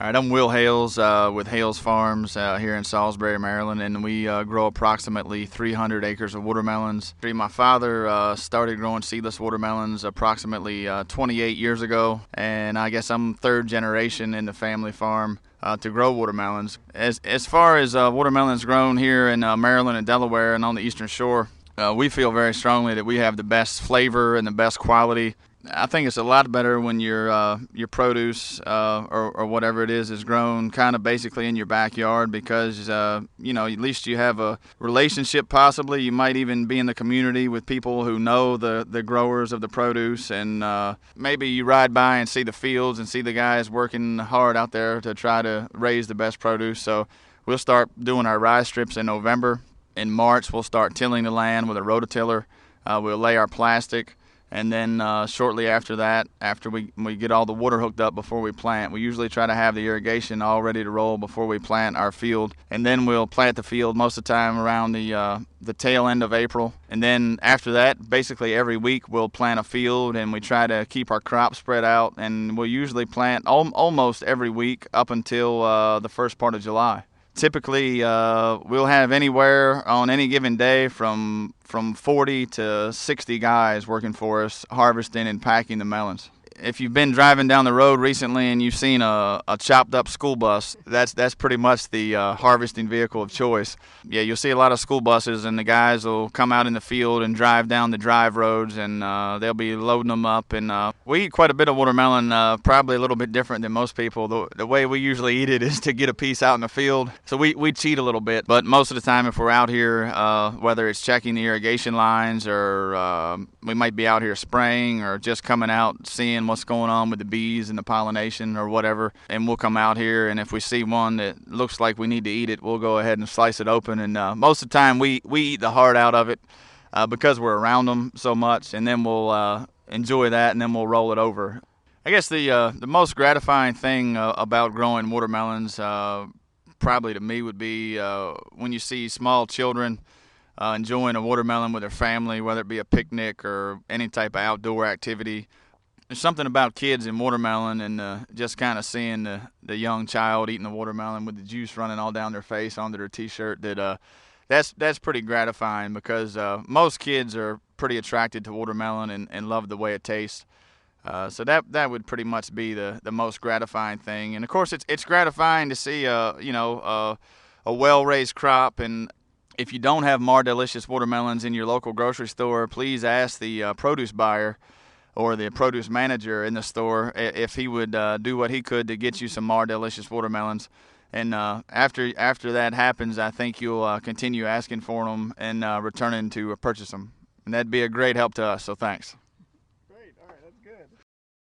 All right, I'm Will Hales with Hales Farms here in Salisbury, Maryland, and we grow approximately 300 acres of watermelons. My father started growing seedless watermelons approximately 28 years ago, and I guess I'm third generation in the family farm to grow watermelons. As far as watermelons grown here in Maryland and Delaware and on the Eastern Shore, we feel very strongly that we have the best flavor and the best quality. I think it's a lot better when your produce or whatever it is grown kind of basically in your backyard because at least you have a relationship. Possibly you might even be in the community with people who know the growers of the produce, and maybe you ride by and see the fields and see the guys working hard out there to try to raise the best produce. So we'll start doing our rye strips in November. In March we'll start tilling the land with a rototiller. We'll lay our plastic. And then shortly after that, after we get all the water hooked up before we plant, we usually try to have the irrigation all ready to roll before we plant our field. And then we'll plant the field most of the time around the tail end of April. And then after that, basically every week we'll plant a field, and we try to keep our crop spread out. And we'll usually plant almost every week up until the first part of July. Typically, we'll have anywhere on any given day from 40 to 60 guys working for us, harvesting and packing the melons. If you've been driving down the road recently and you've seen a chopped up school bus, that's pretty much the harvesting vehicle of choice. Yeah, you'll see a lot of school buses, and the guys will come out in the field and drive down the drive roads, and they'll be loading them up. And we eat quite a bit of watermelon, probably a little bit different than most people. The way we usually eat it is to get a piece out in the field. So we cheat a little bit, but most of the time if we're out here, whether it's checking the irrigation lines or we might be out here spraying or just coming out seeing what's going on with the bees and the pollination or whatever, and we'll come out here, and if we see one that looks like we need to eat it, we'll go ahead and slice it open. And most of the time we eat the heart out of it because we're around them so much, and then we'll enjoy that, and then we'll roll it over. I guess the most gratifying thing about growing watermelons probably to me would be when you see small children enjoying a watermelon with their family, whether it be a picnic or any type of outdoor activity. There's something about kids and watermelon, and just kind of seeing the young child eating the watermelon with the juice running all down their face onto their T-shirt. That's pretty gratifying because most kids are pretty attracted to watermelon and love the way it tastes. So that would pretty much be the most gratifying thing. And of course, it's gratifying to see a well-raised crop. And if you don't have more delicious watermelons in your local grocery store, please ask the produce buyer or the produce manager in the store if he would do what he could to get you some more delicious watermelons. And after that happens, I think you'll continue asking for them and returning to purchase them. And that'd be a great help to us, so thanks.